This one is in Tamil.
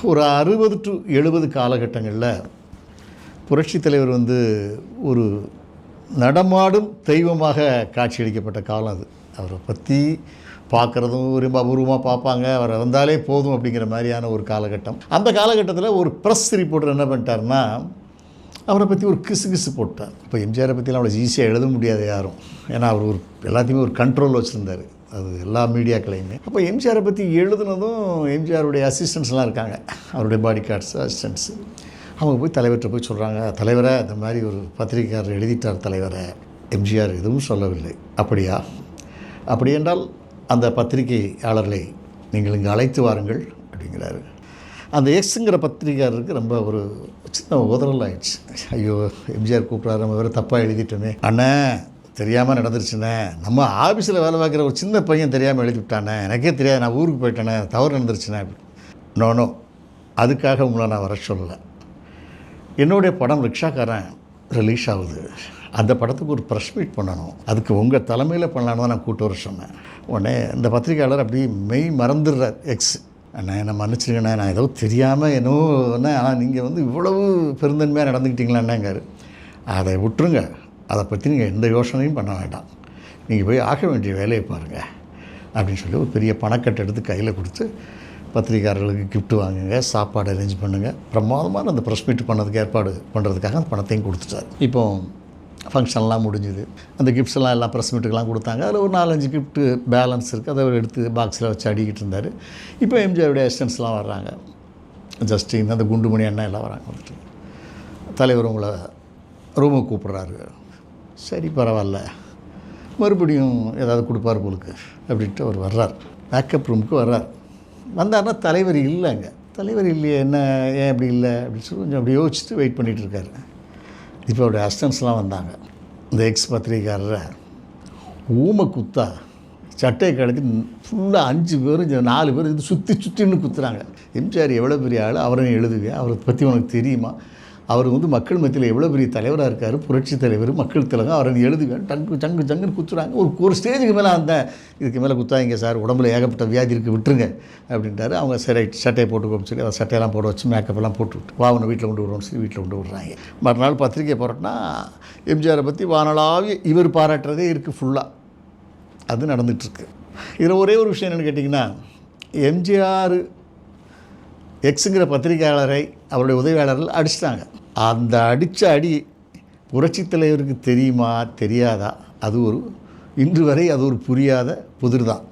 ஒரு 60 to 70 காலகட்டங்களில் புரட்சித் தலைவர் ஒரு நடமாடும் தெய்வமாக காட்சியளிக்கப்பட்ட காலம் அது. அவரை பற்றி பார்க்குறதும் ரொம்ப அபூர்வமாக பார்ப்பாங்க. அவர் வந்தாலே போதும் அப்படிங்கிற மாதிரியான ஒரு காலகட்டம். அந்த காலகட்டத்தில் ஒரு ப்ரெஸ் ரிப்போர்ட்டர் என்ன பண்ணிட்டார்னா, அவரை பற்றி ஒரு கிசு போட்டார். இப்போ எம்ஜிஆரை பற்றிலாம் அவ்வளோ ஈஸியாக எழுத முடியாது யாரும். ஏன்னா அவர் எல்லாத்தையுமே ஒரு கண்ட்ரோல் வச்சுருந்தார், அது எல்லா மீடியாக்களையுமே. அப்போ எம்ஜிஆரை பற்றி எழுதுனதும் எம்ஜிஆருடைய அசிஸ்டன்ஸ்லாம் இருக்காங்க, அவருடைய பாடி கார்ட்ஸு அசிஸ்டன்ஸு. அவங்க போய் தலைவர்கிட்ட போய் சொல்கிறாங்க, தலைவரை இந்த மாதிரி ஒரு பத்திரிகையாளர் எழுதிட்டார் தலைவரை, எம்ஜிஆர் எதுவும் சொல்லவில்லை. அப்படியா? அப்படி என்றால் அந்த பத்திரிகையாளர்களை நீங்கள் இங்கே அழைத்து வாருங்கள் அப்படிங்கிறாரு. அந்த எக்ஸுங்கிற பத்திரிகையாளருக்கு ரொம்ப ஒரு சின்ன உதறல் ஆயிடுச்சு. ஐயோ, எம்ஜிஆர் கூப்பிட்றாரு, நம்ம வேறு தப்பாக எழுதிட்டோமே. அண்ணே, தெரியாமல் நடந்துருச்சுண்ணே, நம்ம ஆஃபீஸில் வேலை பார்க்குற ஒரு சின்ன பையன் தெரியாமல் எழுதி விட்டானே, எனக்கே தெரியாது, நான் ஊருக்கு போயிட்டேனே, தவறு நடந்துருச்சுண்ணே. நோ, அதுக்காக உங்களை நான் வர சொல்லலை. என்னுடைய படம் ரிக்ஷாக்காரன் ரிலீஸ் ஆகுது, அந்த படத்துக்கு ஒரு ப்ரெஸ் மீட் பண்ணணும், அதுக்கு உங்கள் தலைமையில் பண்ணலான்னு தான் நான் கூப்பிட்டு வர சொன்னேன். உடனே இந்த பத்திரிகையாளர் அப்படி மெய் மறந்துடுறார். எக்ஸ், அண்ணா என்ன மன்னிச்சிருங்கண்ணே, நான் ஏதோ தெரியாமல் என்னோண்ணே, ஆனால் நீங்கள் இவ்வளவு பெருந்தன்மையாக நடந்துக்கிட்டீங்களாண்ணேங்காரு. அதை விட்டுருங்க, அதை பற்றி நீங்கள் எந்த யோசனையும் பண்ண வேண்டாம், நீங்கள் போய் ஆக வேண்டிய வேலையை பாருங்கள் அப்படின்னு சொல்லி ஒரு பெரிய பணக்கட்டை எடுத்து கையில் கொடுத்து, பத்திரிகையாளர்களுக்கு கிஃப்ட் வாங்குங்க, சாப்பாடு அரேஞ்ச் பண்ணுங்கள், பிரமாதமான அந்த ப்ரெஸ் மீட் பண்ணதுக்கு ஏற்பாடு பண்ணுறதுக்காக அந்த பணத்தையும் கொடுத்துட்டார். இப்போ ஃபங்க்ஷன்லாம் முடிஞ்சுது, அந்த கிஃப்ட்ஸ் எல்லாம் ப்ரெஸ் மீட்டுக்கெலாம் கொடுத்தாங்க. அதில் ஒரு 4-5 கிஃப்ட்டு பேலன்ஸ் இருக்குது, அதை எடுத்து பாக்ஸில் வச்சு அடிக்கிட்டு இருந்தார். இப்போ எம்ஜிஆருடைய அசிஸ்டன்ஸ்லாம் வர்றாங்க, ஜஸ்டின், அந்த குண்டுமணி அண்ணன் எல்லாம் வராங்க. வந்துட்டு தலைவர் உங்களை ரூமுக்கு கூப்பிட்றாரு. சரி, பரவாயில்ல, மறுபடியும் ஏதாவது கொடுப்பார் போலுக்கு அப்படின்ட்டு அவர் வர்றார். மேக்கப் ரூமுக்கு வர்றார். வந்தார்னா தலைவர் இல்லைங்க. தலைவர் இல்லையே, என்ன, ஏன் அப்படி இல்லை அப்படின்னு சொல்லி கொஞ்சம் அப்படி யோசிச்சுட்டு வெயிட் பண்ணிகிட்டு இருக்காரு. இப்போ அவருடைய அசிஸ்டன்ஸ்லாம் வந்தாங்க. இந்த எக்ஸ் பத்திரிகையாளரை ஊமை குத்தா சட்டையை கழுத்து ஃபுல்லாக 5 பேர் 4 பேர் இது சுற்றின்னு குத்துறாங்க. எம்ஜிஆர் எவ்வளோ பெரிய ஆள், அவரையும் எழுதுவேன், அவரை பற்றி உனக்கு தெரியுமா, அவர் மக்கள் மத்தியில் எவ்வளோ பெரிய தலைவராக இருக்கார், புரட்சி தலைவர், மக்கள் தலைவர், அவரை எழுதுவேன், ஜங்குன்னு குத்துறாங்க. ஒரு ஸ்டேஜுக்கு மேலே இதுக்கு மேலே குத்தாங்க சார், உடம்புல ஏகப்பட்ட வியாதி இருக்குது, விட்டுருங்க அப்படின்ட்டாரு. அவங்க சரி சட்டையை போட்டுக்கோன்னு சொல்லி அதை சட்டையெல்லாம் போட வச்சு மேக்கப்பெல்லாம் போட்டு விட்டு வாவனை வீட்டில் கொண்டு விடுவோம்னு சொல்லி வீட்டில் கொண்டு விடுறாங்க. மறுநாள் பத்திரிக்கை போகிறோன்னா எம்ஜிஆரை பற்றி வானளாவிய இவர் பாராட்டுறதே இருக்குது ஃபுல்லாக. அது நடந்துகிட்ருக்கு. இதில் ஒரே ஒரு விஷயம் என்னென்னு கேட்டிங்கன்னா, எம்ஜிஆர் எக்ஸுங்கிற பத்திரிகையாளரை அவருடைய உதவியாளர்கள் அடிச்சிட்டாங்க. அந்த அடித்த அடி புரட்சித் தலைவருக்கு தெரியுமா தெரியாதா, அது இன்று வரை அது ஒரு புரியாத புதிர் தான்.